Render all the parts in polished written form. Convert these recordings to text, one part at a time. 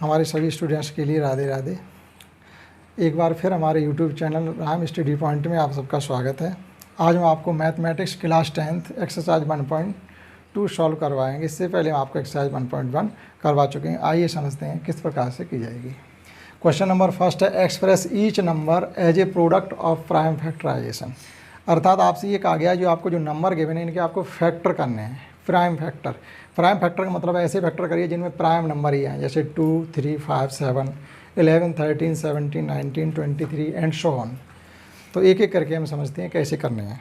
हमारे सभी स्टूडेंट्स के लिए राधे राधे। एक बार फिर हमारे YouTube channel Ram study point में आप सबका स्वागत है। आज हम आपको mathematics class 10th exercise 1.2 solve करवाएंगे। इससे पहले हम आपको एक्सरसाइज 1.1 करवा चुके हैं। आइए समझते हैं किस प्रकार से की जाएगी। क्वेश्चन नंबर फर्स्ट है, express each number as a product of prime factorization. अर्थात आपसे ये कहा गया है जो आपको जो नंबर गिवन है इनके आपको फैक्टर करने हैं, प्राइम फैक्टर। प्राइम फैक्टर का मतलब ऐसे फैक्टर करिए जिनमें प्राइम नंबर ही हैं, जैसे 2, 3, 5, 7, 11, 13, 17, 19, 23 एंड सो ऑन। तो एक एक करके हम समझते हैं कैसे करने हैं।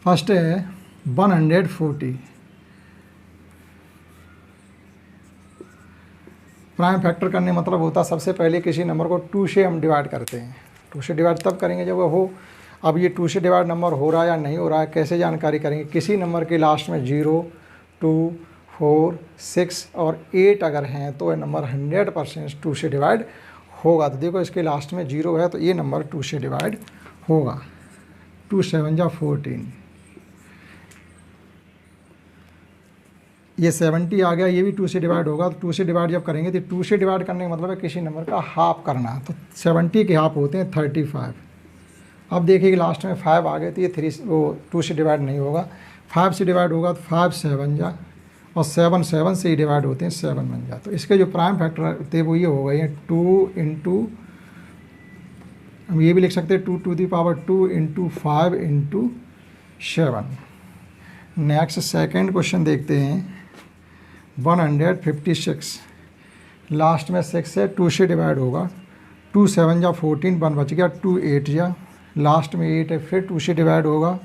फर्स्ट है 140। प्राइम फैक्टर करने मतलब होता सबसे पहले किसी नंबर को 2 से हम डिवाइड करते हैं। 2 से डिवाइड तब करेंगे जब वो हो। अब ये 2 से डिवाइड नंबर हो रहा है या नहीं हो रहा है कैसे जानकारी करेंगे। किसी नंबर के लास्ट में 0, 2, 4, 6 और 8 अगर हैं तो ये नंबर 100% 2 से डिवाइड होगा। तो देखो इसके लास्ट में 0 है तो ये नंबर 2 से डिवाइड होगा। 2 7 जा 14, ये 70 आ गया, ये भी 2 से डिवाइड होगा। तो 2 से डिवाइड जब करेंगे तो 2 से डिवाइड करने का मतलब है किसी नंबर का हाफ करना। तो 70 के हाफ होते हैं 35। अब देखिए कि लास्ट में 5 आ गए तो ये 2 से डिवाइड नहीं होगा। 5 से डिवाइड होगा तो 5 7 जा, और 7 7 से ही डिवाइड होते हैं 7 बन जा। तो इसके जो प्राइम फैक्टर थे वो ये हो गए हैं 2 इंटू, हम ये भी लिख सकते हैं 2 to the power 2 into 5 into 7। Next second question देखते हैं 156। लास्ट में 6 है, 2 से डिवाइड होगा। 2 7 जा 14, 1 बच गया। 2 8 जा, लास्ट में 8 है, फिर 2 से डिवाइड होगा।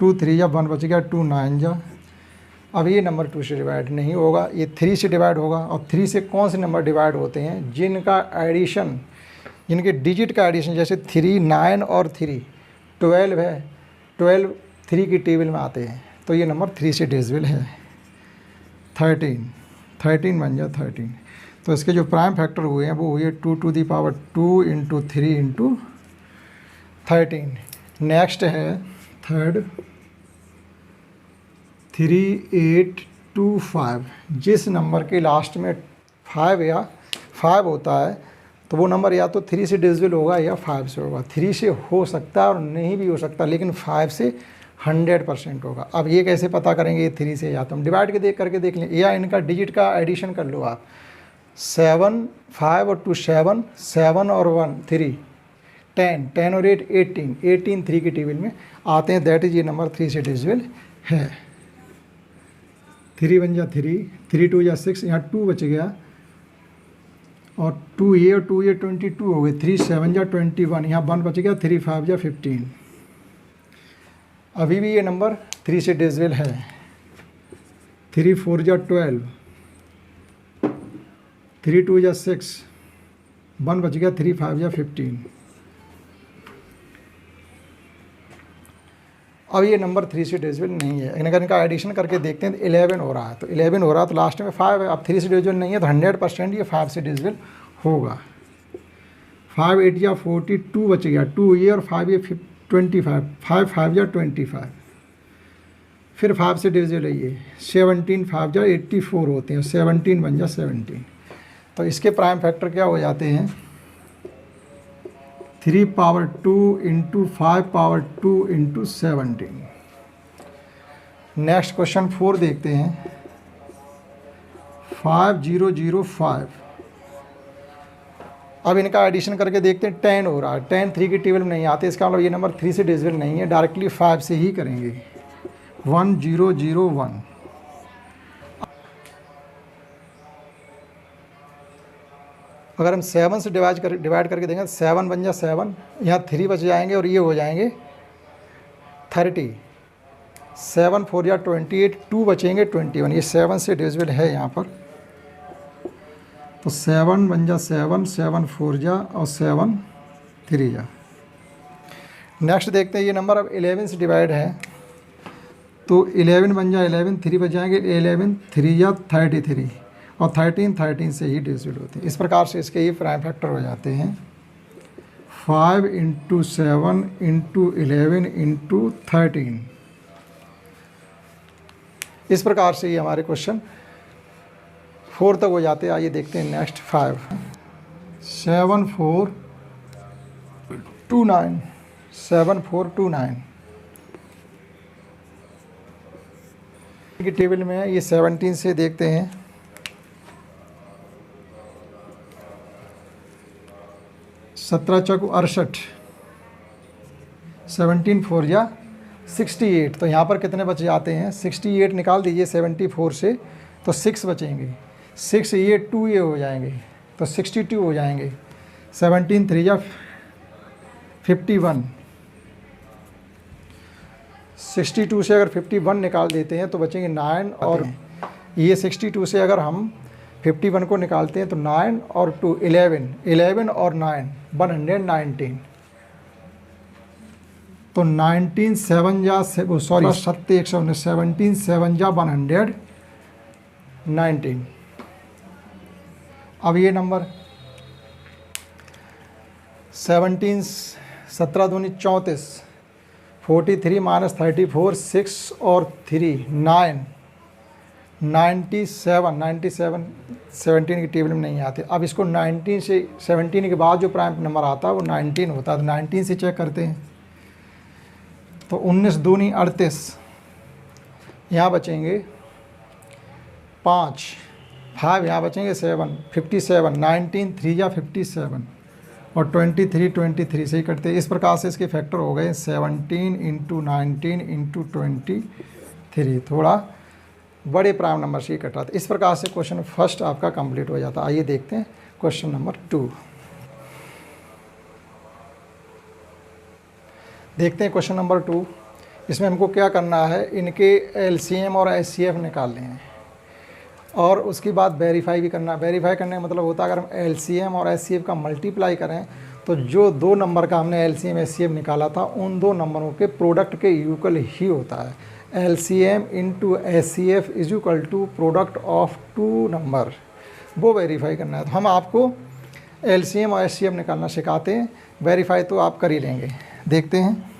2 3 जा 1 बच गया। 2 9 जा, अब ये नंबर 2 से डिवाइड नहीं होगा, ये 3 से डिवाइड होगा। और 3 से कौन से नंबर डिवाइड होते हैं जिनका एडिशन, जिनके डिजिट का एडिशन, जैसे 3, 9 और 3 12 है। 12 3 की टेबल में आते हैं तो ये नंबर 3 से डिविजिबल है। 13 बन गया 13। तो इसके जो प्राइम फैक्टर हुए हैं वो हुए 2 to the power 2 into 3 into 13। Next है थर्ड 3825। जिस नंबर के लास्ट में 5 होता है तो वो नंबर या तो 3 से डिविजिबल होगा या 5 से होगा। 3 से हो सकता है और नहीं भी हो सकता, लेकिन 5 से 100% होगा। अब ये कैसे पता करेंगे ये 3 से, या तो हम डिवाइड के करके देख लें या इनका डिजिट का एडिशन कर लो आप। 7 5 और 2 7, 7 और 1 3, 10 और 8 18 3 की टेबल में आते हैं। दैट इज ये नंबर 3 से डिविजिबल है। 3 1 जा 3, 3 2 जा 6, यहाँ 2 बच गया, और 2 ये और 2 ये 22 हो गए। 3 7 जा 21, यहाँ 1 बच गया। 3 5 जा 15। अभी भी ये नंबर 3 से डिविजिबल है। 3 4 जा 12, 3 2 जा 6, 1 बच गया। 3 5 जा 15। अब ये नंबर 3 से डिविजिबल नहीं है। अगर इनका एडिशन करके देखते हैं तो 11 हो रहा है, तो 11 हो रहा है तो लास्ट में 5 है। अब 3 से डिविजिबल नहीं है तो 100% ये 5 से डिविजिबल होगा। 5 8 जा 42 बच गया। 2 ये और 5 ये 25, 5 5 जा 25, फिर 5 से डिविजिबल है ये 17, 5 जा 84 होते हैं। 17 बन जा 17। तो इसके प्राइम फैक्टर क्या हो जाते हैं 3 power 2 into 5 power 2 into 17। Next question 4 देखते हैं 5005। अब इनका एडिशन करके देखते हैं। 10 हो रहा है, 10 3 की टेबल में नहीं आते, इसका मतलब ये नंबर 3 से डिविजिबल नहीं है। डायरेक्टली 5 से ही करेंगे। 1001। अगर हम 7 से डिवाइड करके देंगे 7 बन जा 7, यहाँ 3 बच जाएंगे और ये हो जाएंगे 30। 7 4 या 28, 2 बचेंगे 21। ये 7 से डिविजिबल है यहाँ पर, तो 7 बन जा 7, 7 4 जा और 7 3 जा। नेक्स्ट देखते हैं ये नंबर अब 11 से डिवाइड है तो 11 बन जा 11, 3 बच जाएंगे। 11 3 जा 33, और 13 से ही डिविजिबल होते हैं। इस प्रकार से इसके ये प्राइम फैक्टर हो जाते हैं 5 इंटू 7 इंटू 11 इंटू 13। इस प्रकार से ये हमारे क्वेश्चन 4 तक हो जाते हैं। आइए देखते हैं नेक्स्ट 5 7429 7429 की टेबल में है। ये 17 से देखते हैं। 17 चौक 68, 17 4 या 68। तो यहाँ पर कितने बच जाते हैं? 68 निकाल दीजिए 74 से, तो 6 बचेंगे। 6 ये 2 ये हो जाएंगे, तो 62 हो जाएंगे। 17 3 या 51, 62 से अगर 51 निकाल देते हैं तो बचेंगे 9, और ये 62 से अगर हम 51 को निकालते हैं तो 9 और 2 11, 11 और 9 119। तो 19 7 जा सॉरी 119, 17 7 जा 119। अब ये नंबर 17 17 दूनी 34, 43 माइनस 34 6 और 3 9 97 17 की टेबल में नहीं आते। अब इसको 19 से 17 के बाद जो प्राइम नंबर आता है वो 19 होता है। तो 19 से चेक करते हैं, तो 19 दूनी 38, यहाँ बचेंगे 5 यहाँ बचेंगे 7 57, 19 3 या 57 और 23 से ही कटते हैं। इस प्रकार से इसके फैक्टर हो गए 17 इंटू 19 इंटू 23, थोड़ा बड़े प्राइम नंबर से ही कट रहा था। इस प्रकार से क्वेश्चन फर्स्ट आपका कंप्लीट हो जाता है। आइए देखते हैं क्वेश्चन नंबर 2। देखते हैं क्वेश्चन नंबर 2। इसमें हमको क्या करना है, इनके एलसीएम और एचसीएफ निकालने हैं और उसके बाद वेरीफाई भी करना है। वेरीफाई करने का मतलब होता है अगर हम एलसीएम और एचसीएफ का मल्टीप्लाई करें तो जो 2 नंबर का हमने एलसीएम एचसीएफ निकाला था उन 2 नंबरों के प्रोडक्ट के इक्वल ही होता है। LCM into HCF is equal to product of 2 number, वो वेरीफाई करना है। तो हम आपको एलसीएम और एचसीएफ निकालना सिखाते हैं, वेरीफाई तो आप कर ही लेंगे। देखते हैं,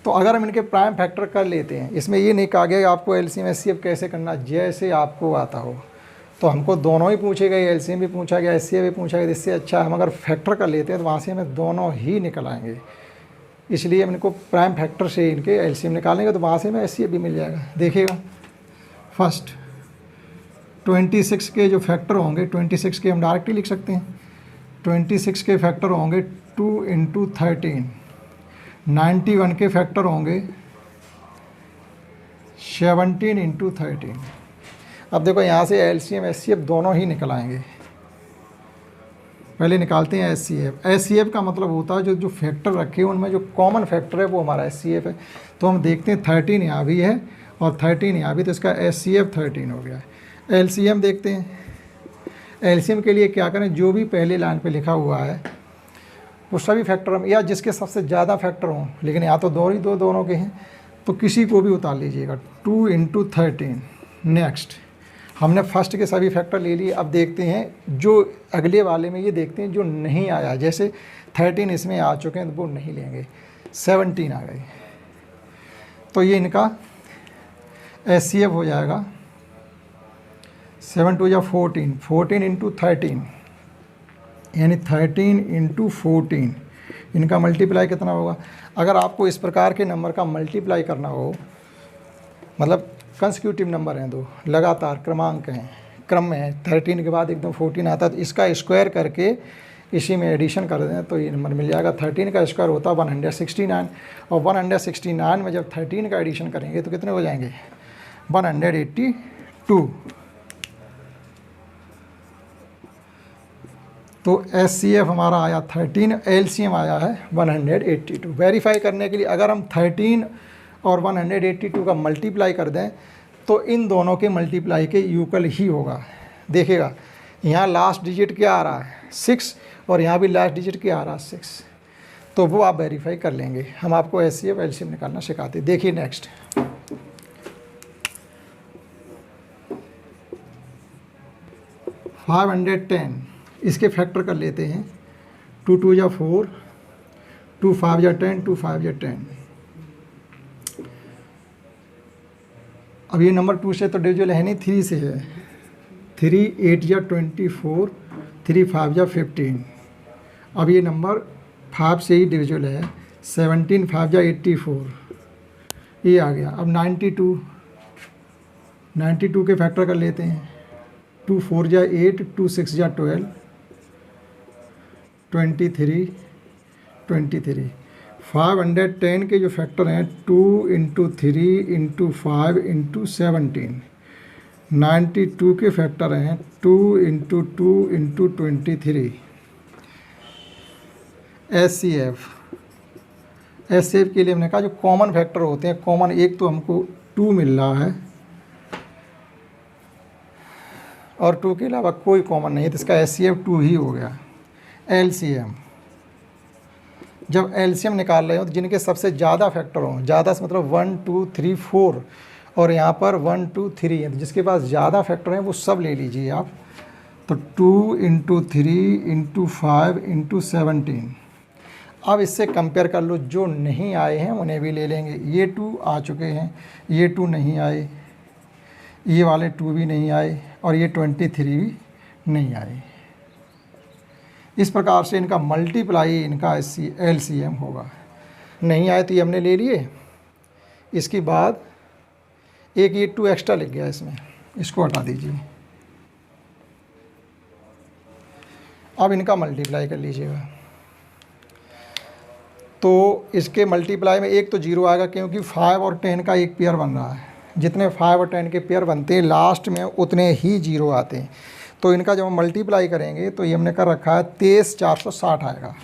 तो अगर हम इनके प्राइम फैक्टर कर लेते हैं, इसमें ये नहीं कहा गया आपको एलसीएम एचसीएफ कैसे करना, जैसे आपको आता हो। तो हमको दोनों ही पूछे गए, एलसीएम भी पूछा गया, एचसीएफ भी पूछा गया। इससे अच्छा हम अगर फैक्टर कर लेते हैं तो वहाँ से हमें दोनों ही निकल आएंगे। इसलिए हम इनको प्राइम फैक्टर से इनके एलसीएम निकालेंगे तो वहाँ से हमें एचसीएफ भी मिल जाएगा। देखिएगा, फर्स्ट 26 के जो फैक्टर होंगे, 26 के हम डायरेक्टली लिख सकते हैं। 26 के फैक्टर होंगे 2 इंटू 13, 91 के फैक्टर होंगे 17 इंटू 13। अब देखो यहाँ से एलसीएम एचसीएफ दोनों ही निकल आएंगे। पहले निकालते हैं एचसीएफ। एचसीएफ का मतलब होता है जो फैक्टर रखे हैं उनमें जो कॉमन फैक्टर है वो हमारा एचसीएफ है। तो हम देखते हैं 13 यहाँ भी है और 13 यहाँ भी, तो इसका एचसीएफ 13 हो गया है। एलसीएम देखते हैं। एलसीएम के लिए क्या करें, जो भी पहले लाइन पे लिखा हुआ है वो सभी फैक्टर हम, या जिसके सबसे ज़्यादा फैक्टर हों, लेकिन यहाँ तो दोनों के हैं, तो किसी को भी उतार लीजिएगा। 2 इंटू 13। नेक्स्ट हमने फर्स्ट के सभी फैक्टर ले लिए। अब देखते हैं जो अगले वाले में, ये देखते हैं जो नहीं आया। जैसे 13 इसमें आ चुके हैं तो वो नहीं लेंगे। 17 आ गए, तो ये इनका एचसीएफ हो जाएगा 7 2 या 14, 14 इंटू 13 यानी 13 इंटू 14। इनका मल्टीप्लाई कितना होगा? अगर आपको इस प्रकार के नंबर का मल्टीप्लाई करना हो, मतलब कंसेक्यूटिव नंबर हैं, 2 लगातार क्रमांक हैं, क्रम में है, 13 के बाद एकदम 14 आता है, तो इसका स्क्वायर करके इसी में एडिशन कर दें तो ये नंबर मिल जाएगा। 13 का स्क्वायर होता है 169, और 169 में जब 13 का एडिशन करेंगे तो कितने हो जाएंगे? 182। तो एचसीएफ हमारा आया 13, एलसीएम आया है 182। वेरीफाई करने के लिए अगर हम 13 और 182 का मल्टीप्लाई कर दें तो इन दोनों के मल्टीप्लाई के इक्वल ही होगा। देखिएगा, यहाँ लास्ट डिजिट क्या आ रहा है? 6, और यहाँ भी लास्ट डिजिट क्या आ रहा है? 6। तो वो आप वेरीफाई कर लेंगे। हम आपको एचसीएफ एलसीएम निकालना सिखाते। देखिए नेक्स्ट, $510, इसके फैक्टर कर लेते हैं। 2 2 या 4, 2 5 या 10, 2 5 या 10। अब ये नंबर 2 से तो डिविजिबल है नहीं, 3 से है, 3 8 या 24, 3 5 या 15। अब ये नंबर 5 से ही डिविजिबल है। 17 5 या 84, ये आ गया। अब 92 के फैक्टर कर लेते हैं। 2 4 या 8, 2 6 या 12, 23 23। 510 के जो फैक्टर हैं 2 × 3 × 5 × 17। 92 के फैक्टर हैं 2 × 2 × 23। SCF के लिए हमने कहा जो कॉमन फैक्टर होते हैं, कॉमन एक तो हमको 2 मिल रहा है और 2 के अलावा कोई कॉमन नहीं है, तो इसका SCF 2 ही हो गया। LCM, जब LCM निकाल रहे हो तो जिनके सबसे ज़्यादा फैक्टर हों, ज़्यादा से मतलब 1 2 3 4, और यहाँ पर 1 2 3 है, तो जिसके पास ज़्यादा फैक्टर हैं वो सब ले लीजिए आप। तो 2 × 3 × 5 × 17। अब इससे कंपेयर कर लो, जो नहीं आए हैं उन्हें भी ले लेंगे। ये 2 आ चुके हैं, ये 2 नहीं आए, ये वाले 2 भी नहीं आए, और ये 23 भी नहीं आए। इस प्रकार से इनका मल्टीप्लाई इनका LCM होगा। नहीं आए तो ये हमने ले लिए। इसके बाद एक ये 2 एक्स्ट्रा लिख गया इसमें, इसको हटा दीजिए। अब इनका मल्टीप्लाई कर लीजिएगा। तो इसके मल्टीप्लाई में एक तो 0 आएगा, क्योंकि 5 और 10 का एक पेयर बन रहा है। जितने 5 और 10 के पेयर बनते हैं लास्ट में उतने ही 0 आते हैं। तो इनका जब हम मल्टीप्लाई करेंगे तो ये हमने कर रखा है 23,460 आएगा।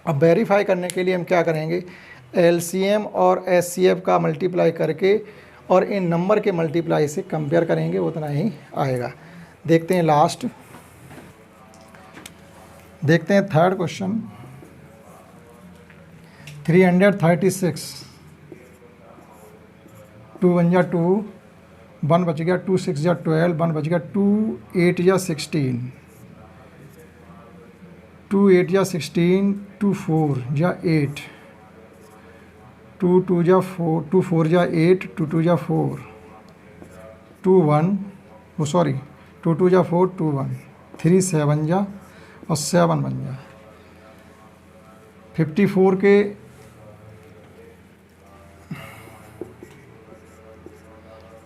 अब वेरीफाई करने के लिए हम क्या करेंगे, LCM और SCF का मल्टीप्लाई करके और इन नंबर के मल्टीप्लाई से कंपेयर करेंगे, उतना ही आएगा। देखते हैं लास्ट, देखते हैं थर्ड क्वेश्चन। 336, 2 1 या 2, 1 बच गया, 2 6 या 12, 1 बच गया, 2 8 या 16, 2 8 या 16, 2 4 या 8, 2 2 या 4, 2 4 या 8, 2 2 या 4, 2 1, 2 2 या 4, 2 1, 3 7 या और 7 बन गया। 54 के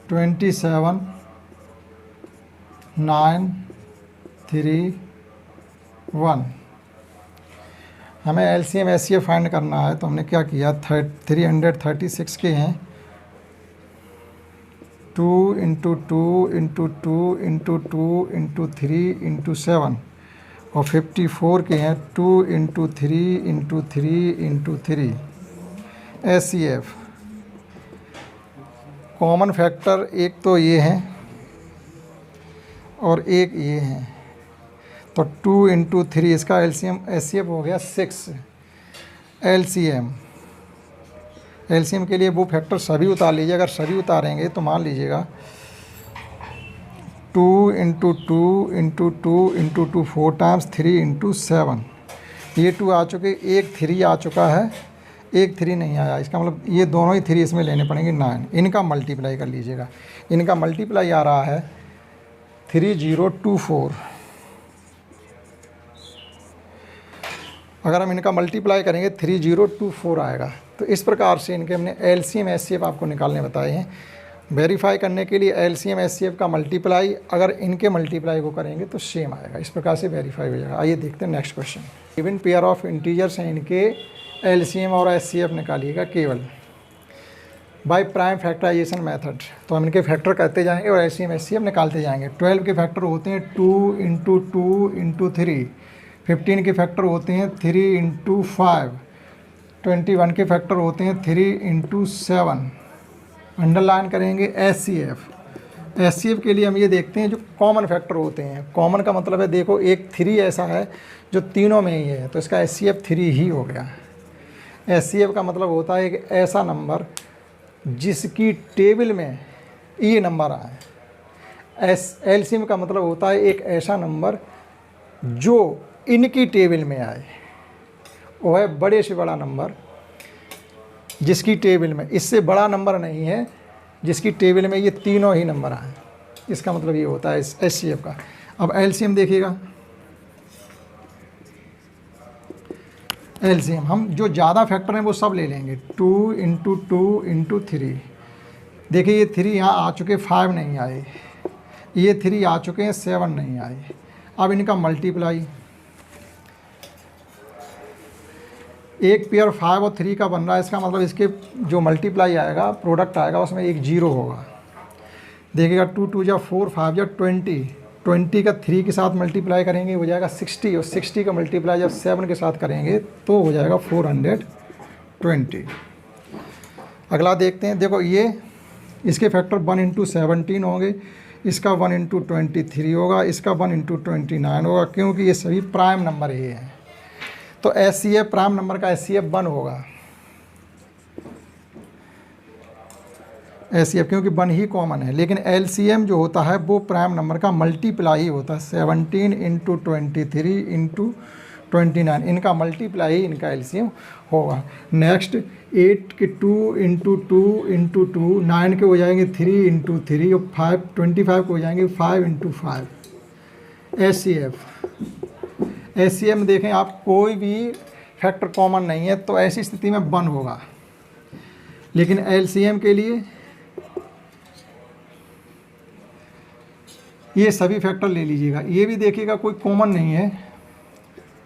27 9 3 1। हमें LCM SCF फाइंड करना है, तो हमने क्या किया, 336 के हैं 2 × 2 × 2 × 2 × 3 × 7, और 54 के हैं 2 × 3 × 3 × 3। SCF कॉमन फैक्टर एक तो ये है और एक ये है, तो 2 × 3 इसका LCM SCF हो गया 6। LCM के लिए वो फैक्टर सभी उतार लीजिए। अगर सभी उतारेंगे तो मान लीजिएगा 2 × 2 × 2 × 2 4 टाइम्स 3 × 7। ये 2 आ चुके, एक 3 आ चुका है, एक 3 नहीं आया। इसका मतलब ये दोनों ही 3 इसमें लेने पड़ेंगे 9। इनका मल्टीप्लाई कर लीजिएगा। इनका मल्टीप्लाई आ रहा है 3024। अगर हम इनका मल्टीप्लाई करेंगे 3024 आएगा। तो इस प्रकार से इनके हमने LCM SCF आपको निकालने बताए हैं। वेरीफाई करने के लिए LCM SCF का मल्टीप्लाई अगर इनके मल्टीप्लाई को करेंगे तो सेम आएगा। इस प्रकार से वेरीफाई हो जाएगा। आइए देखते हैं next question. Given pair of integers हैं, इनके LCM और SCF निकालिएगा केवल बाय प्राइम फैक्टराइजेशन मेथड। तो हम इनके फैक्टर करते जाएंगे और LCM SCF निकालते जाएंगे। 12 के फैक्टर होते हैं 2 × 2 × 3, 15 के फैक्टर होते हैं 3 × 5, 21 के फैक्टर होते हैं 3 × 7। अंडरलाइन करेंगे SCF के लिए हम ये देखते हैं जो कॉमन फैक्टर होते हैं। कॉमन का मतलब है, देखो एक 3 ऐसा है जो तीनों में ही है, तो इसका SCF 3 ही हो गया। SCF का मतलब होता है एक ऐसा नंबर जिसकी टेबल में ये नंबर आए। LCM का मतलब होता है एक ऐसा नंबर जो इनकी टेबल में आए। वो है बड़े से बड़ा नंबर जिसकी टेबल में, इससे बड़ा नंबर नहीं है जिसकी टेबल में ये तीनों ही नंबर आए, इसका मतलब ये होता है HCF का। अब LCM देखिएगा, LCM हम जो ज़्यादा फैक्टर हैं वो सब ले लेंगे, 2 × 2 × 3। देखिए ये 3 यहाँ आ चुके, 5 नहीं आए, ये 3 आ चुके हैं, 7 नहीं आए। अब इनका मल्टीप्लाई, एक पेयर 5 और 3 का बन रहा है, इसका मतलब इसके जो मल्टीप्लाई आएगा, प्रोडक्ट आएगा, उसमें एक 0 होगा। देखिएगा 2 2 जा 4, 5 जा 20, 20 का 3 के साथ मल्टीप्लाई करेंगे हो जाएगा 60, और 60 का मल्टीप्लाई जब 7 के साथ करेंगे तो हो जाएगा 420। अगला देखते हैं, देखो ये इसके फैक्टर 1 × 17 होंगे, इसका 1 × 23 होगा, इसका 1 × 29 होगा, क्योंकि ये सभी प्राइम नंबर ये हैं। तो HCF प्राइम नंबर का HCF 1 होगा, HCF क्योंकि 1 ही कॉमन है। लेकिन LCM जो होता है वो प्राइम नंबर का मल्टीप्लाई ही होता है, 17 × 23 × 29, इनका मल्टीप्लाई ही इनका LCM होगा। नेक्स्ट 8 के 2 × 2 × 2, 9 के हो जाएंगे 3 × 3, और 25 के हो जाएंगे 5 × 5। HCF देखें आप, कोई भी फैक्टर कॉमन नहीं है तो ऐसी स्थिति में 1 होगा। लेकिन LCM के लिए ये सभी फैक्टर ले लीजिएगा, ये भी देखिएगा कोई कॉमन नहीं है,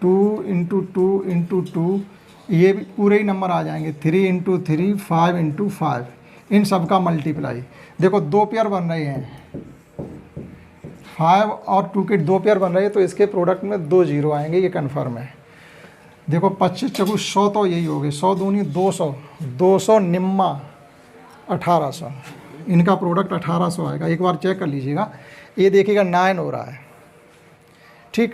2 × 2 × 2, ये भी पूरे ही नंबर आ जाएंगे, 3 × 3, 5 × 5, इन सब का मल्टीप्लाई। देखो 2 पेयर बन रहे हैं, 5 और 2 के 2 पेयर बन रहे हैं, तो इसके प्रोडक्ट में 2 0 आएंगे, ये कन्फर्म है। देखो 25 × 100 तो यही हो गए, 100 दूनी 200, 200 निम्मा 1800, इनका प्रोडक्ट 1800 आएगा। एक बार चेक कर लीजिएगा, ये देखिएगा 9 हो रहा है, ठीक।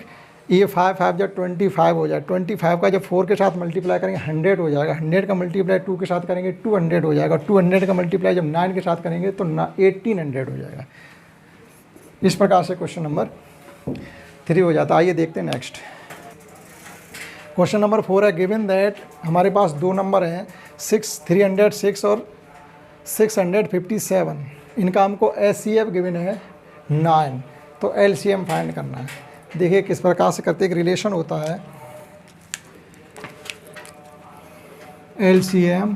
ये 5 5 जा 25 हो जाए, 25 का जब 4 के साथ मल्टीप्लाई करेंगे 100 हो जाएगा, 100 का मल्टीप्लाई 2 के साथ करेंगे 200 हो जाएगा, 200 का मल्टीप्लाई जब 9 के साथ करेंगे तो 1800 हो जाएगा। इस प्रकार से क्वेश्चन नंबर 3 हो जाता है। आइए देखते हैं नेक्स्ट क्वेश्चन नंबर 4 है, गिवन दैट हमारे पास 2 नंबर हैं 306 और 657, इनका हमको HCF गिवन है 9, तो LCM फाइंड करना है। देखिए किस प्रकार से करते, एक रिलेशन होता है, LCM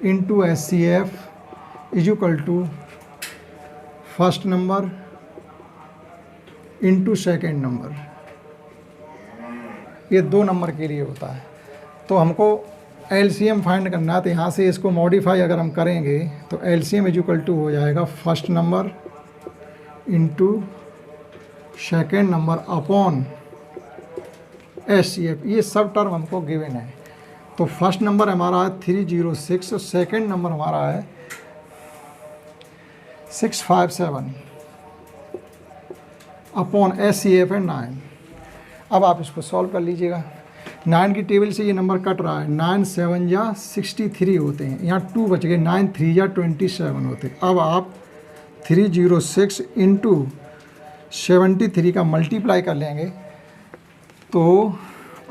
× HCF = first number × second number, ये 2 नंबर के लिए होता है। तो हमको LCM फाइंड करना है, तो यहाँ से इसको मॉडिफाई अगर हम करेंगे तो LCM = हो जाएगा first number × second number upon HCF। ये सब टर्म हमको गिवन है। तो फर्स्ट नंबर हमारा है 306 और सेकेंड नंबर हमारा है 657 अपॉन HCF है 9। अब आप इसको सॉल्व कर लीजिएगा। 9 की टेबल से ये नंबर कट रहा है, 9 7 या 63 होते हैं, यहाँ 2 बच गए, 9 3 या 27 होते हैं। अब आप 306 × 73 का मल्टीप्लाई कर लेंगे तो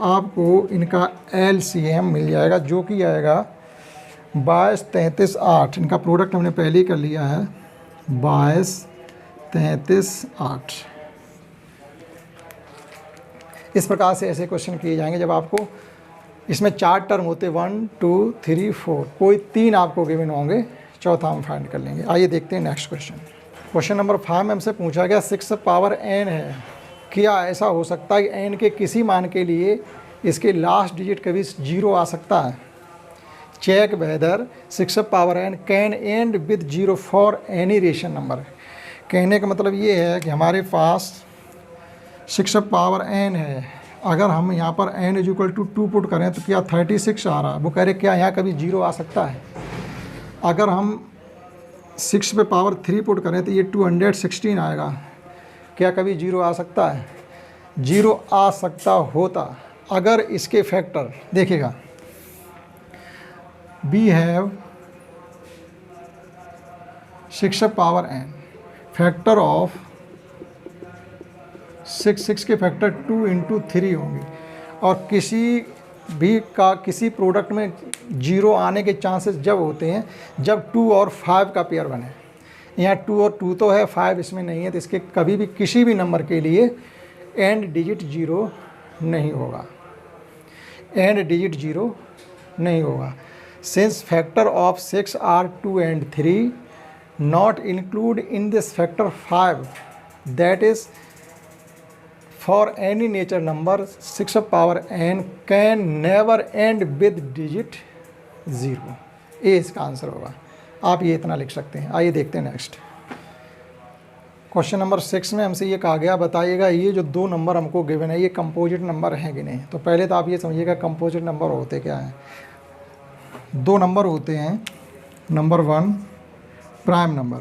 आपको इनका LCM मिल जाएगा, जो कि आएगा 22 33 8। इनका प्रोडक्ट हमने पहले ही कर लिया है, 22 33 8। इस प्रकार से ऐसे क्वेश्चन किए जाएंगे जब आपको इसमें 4 टर्म होते, 1 2 3 4, कोई 3 आपको गिवन होंगे, चौथा हम फाइंड कर लेंगे। आइए देखते हैं नेक्स्ट क्वेश्चन। क्वेश्चन नंबर 5 में हमसे पूछा गया 6 पावर n है, क्या ऐसा हो सकता है कि n के किसी मान के लिए इसके लास्ट डिजिट कभी 0 आ सकता है? Check whether 6 power n can end with 0 for any ration number. कहने का मतलब ये है कि हमारे पास 6 पावर n है, अगर हम यहाँ पर n = 2 पुट करें तो क्या 36 आ रहा है। वो कह रहे क्या यहाँ कभी 0 आ सकता है? अगर हम 6 पे पावर 3 पुट करें तो ये 216 आएगा, क्या कभी 0 आ सकता है? 0 आ सकता होता अगर इसके फैक्टर देखिएगा, we have 6 power n, factor of 6 के फैक्टर 2 × 3 होंगे, और किसी भी का किसी प्रोडक्ट में 0 आने के चांसेस जब होते हैं जब 2 और 5 का पेयर बने। यहाँ 2 और 2 तो है, 5 इसमें नहीं है, तो इसके कभी भी किसी भी नंबर के लिए एंड डिजिट 0 नहीं होगा, एंड डिजिट 0 नहीं होगा। Since factor of 6 are 2 and 3 not include in this factor 5, that is for any natural number 6 power n can never end with digit 0। ये इसका आंसर होगा। आप ये इतना लिख सकते हैं। आइए देखते हैं नेक्स्ट क्वेश्चन नंबर 6 में हमसे ये कहा गया, बताइएगा ये जो 2 नंबर हमको गिवन है ये कंपोजिट नंबर हैं कि नहीं। तो पहले तो आप ये समझिएगा कंपोजिट नंबर होते क्या हैं। 2 नंबर होते हैं, नंबर 1 प्राइम नंबर,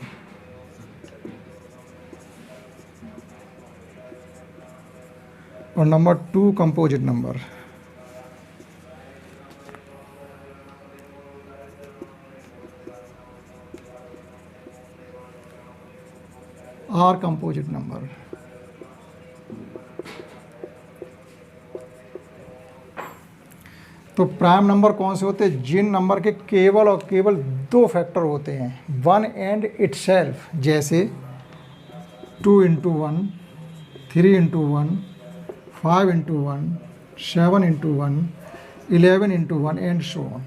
और number 2 composite number. Are composite number. तो प्राइम नंबर कौन से होते हैं? जिन नंबर के केवल और केवल 2 फैक्टर होते हैं, 1 and itself, जैसे 2 into 1, 3 into 1, 5 into 1, 7 into 1, 11 into 1 and so on।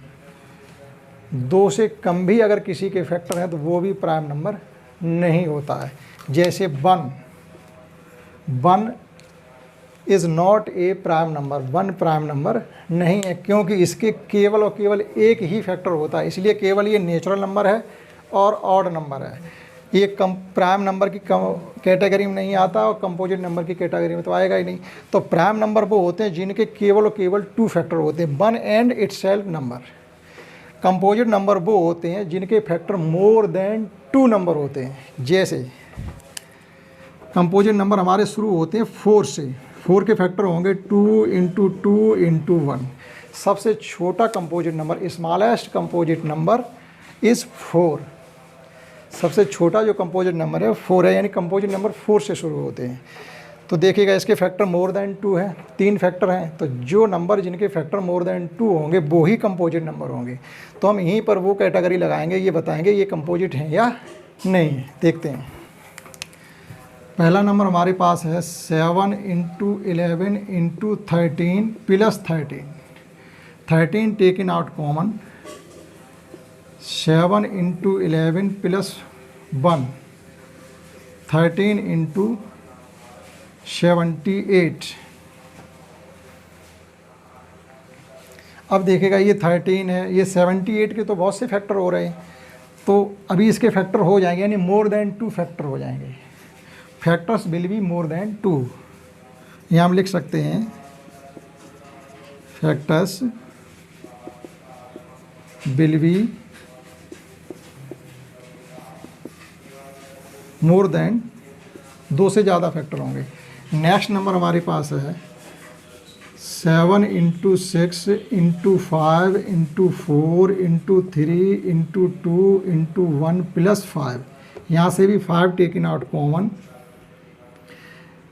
2 से कम भी अगर किसी के फैक्टर हैं तो वो भी प्राइम नंबर नहीं होता है। जैसे 1 is not a prime number, 1 prime number नहीं है, क्योंकि इसके केवल और केवल एक ही फैक्टर होता है, इसलिए केवल ये नेचुरल नंबर है और ऑड नंबर है। ये प्राइम नंबर की कैटेगरी में नहीं आता और कंपोजिट नंबर की कैटेगरी में तो आएगा ही नहीं। तो प्राइम नंबर वो होते हैं जिनके केवल और केवल 2 फैक्टर होते हैं, 1 and itself number. Composite number वो होते हैं जिनके फैक्टर मोर देन 2 नंबर होते हैं। जैसे कंपोजिट नंबर हमारे शुरू होते हैं 4 से, 4 के फैक्टर होंगे 2 into 2 into 1। सबसे छोटा composite number, smallest composite number is 4। सबसे छोटा जो कंपोजिट नंबर है 4 है, यानी कंपोजिट नंबर 4 से शुरू होते हैं। तो देखिएगा इसके फैक्टर मोर देन 2 हैं, 3 फैक्टर हैं, तो जो नंबर जिनके फैक्टर मोर देन 2 होंगे वो ही कंपोजिट नंबर होंगे। तो हम यहीं पर वो कैटेगरी लगाएंगे, ये बताएंगे ये कंपोजिट हैं या नहीं है। देखते हैं, पहला नंबर हमारे पास है 7 into 11 into 13 plus 13। 13 taken out common, 7 into 11 plus 1, 13 into 78। अब देखेगा ये 13 है, ये 78 के तो बहुत से फैक्टर हो रहे हैं, तो अभी इसके फैक्टर हो जाएंगे, यानी मोर देन 2 फैक्टर हो जाएंगे। Factors will be more than 2। यहाँ हम लिख सकते हैं factors will be more than 2 से ज़्यादा फैक्टर होंगे। नेक्स्ट नंबर हमारे पास है 7 into 6 into 5 into 4 into 3 into 2 into 1 plus 5। यहाँ से भी 5 टेकन आउट कॉमन।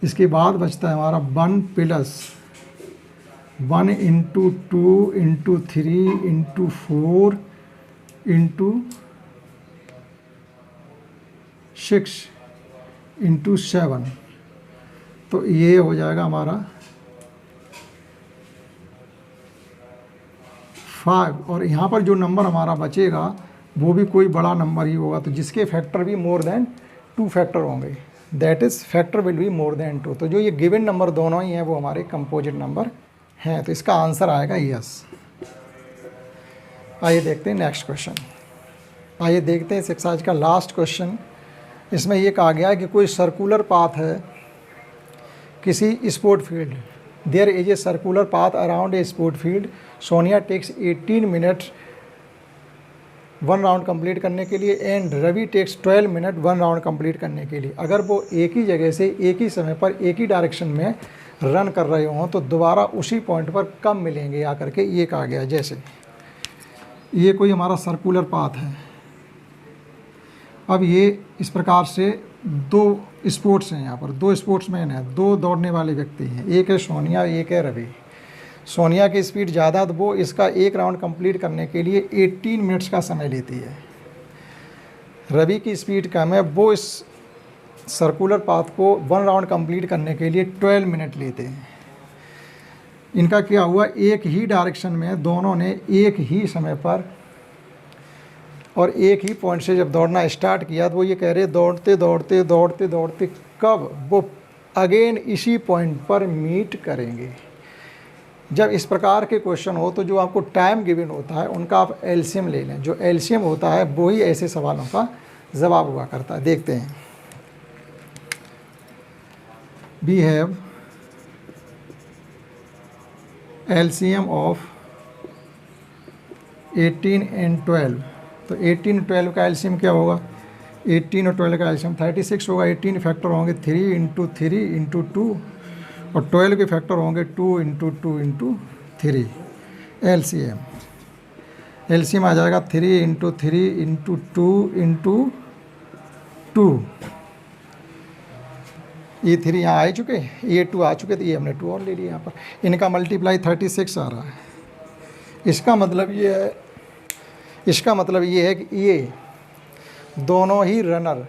इसके बाद बचता है हमारा 1 plus 1 into 2 into 3 into 4 into 6 into 7। तो ये हो जाएगा हमारा 5। और यहाँ पर जो नंबर हमारा बचेगा वो भी कोई बड़ा नंबर ही होगा, तो जिसके फैक्टर भी मोर देन 2 फैक्टर होंगे, that is factor will be more than 2। तो जो ये गिवन नंबर दोनों ही हैं वो हमारे कंपोजिट नंबर हैं, तो इसका आंसर आएगा यस। आइए देखते हैं नेक्स्ट क्वेश्चन। आइए देखते हैं इस एक्सरसाइज का लास्ट क्वेश्चन। इसमें ये कहा गया है कि कोई सर्कुलर पाथ है किसी sport field, there is a circular path around a sport field, Sonia takes 18 minutes 1 round complete करने के लिए and Ravi takes 12 minute 1 round complete करने के लिए। अगर वो एक ही जगह से एक ही समय पर एक ही डायरेक्शन में रन कर रहे हों तो दोबारा उसी पॉइंट पर कब मिलेंगे आकर के ये कहा गया। जैसे ये कोई हमारा सर्कुलर पाथ है, अब ये इस प्रकार से 2 स्पोर्ट्स हैं, यहाँ पर 2 स्पोर्ट्समैन हैं, 2 दौड़ने वाले व्यक्ति हैं, एक है सोनिया एक है रवि। सोनिया की स्पीड ज़्यादा, तो वो इसका एक राउंड कंप्लीट करने के लिए 18 मिनट्स का समय लेती है। रवि की स्पीड कम है, वो इस सर्कुलर पाथ को 1 राउंड कंप्लीट करने के लिए 12 मिनट लेते हैं। इनका क्या हुआ, एक ही डायरेक्शन में दोनों ने एक ही समय पर और एक ही पॉइंट से जब दौड़ना स्टार्ट किया, तो वो ये कह रहे दौड़ते दौड़ते दौड़ते दौड़ते कब वो अगेन इसी पॉइंट पर मीट करेंगे। जब इस प्रकार के क्वेश्चन हो तो जो आपको टाइम गिवन होता है उनका आप एलसीएम ले लें। जो एलसीएम होता है वो ही ऐसे सवालों का जवाब हुआ करता है। देखते हैं, we have LCM of 18 and 12। तो 18 12 का एलसीएम क्या होगा, 18 और 12 का एलसीएम 36 होगा। 18 फैक्टर होंगे 3 इंटू 3 इंटू 2 और 12 के फैक्टर होंगे 2 इंटू 2 इंटू 3। एलसीएम आ जाएगा 3 इंटू 3 इंटू 2 इंटू 2। ये 3 यहाँ आ चुके, ये 2 आ चुके, तो ये हमने 2 और ले लिया यहाँ पर। इनका मल्टीप्लाई 36 आ रहा है। इसका मतलब ये है कि ये दोनों ही रनर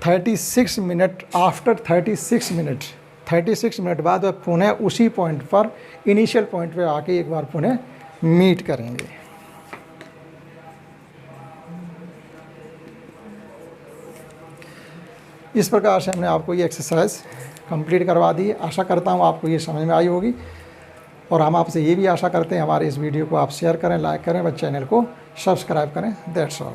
36 मिनट आफ्टर 36 मिनट बाद वह पुनः उसी पॉइंट पर, इनिशियल पॉइंट पे आके एक बार पुनः मीट करेंगे। इस प्रकार से हमने आपको ये एक्सरसाइज कंप्लीट करवा दी है। आशा करता हूँ आपको ये समझ में आई होगी, और हम आपसे ये भी आशा करते हैं हमारे इस वीडियो को आप शेयर करें, लाइक करें व चैनल को सब्सक्राइब करें। That's all.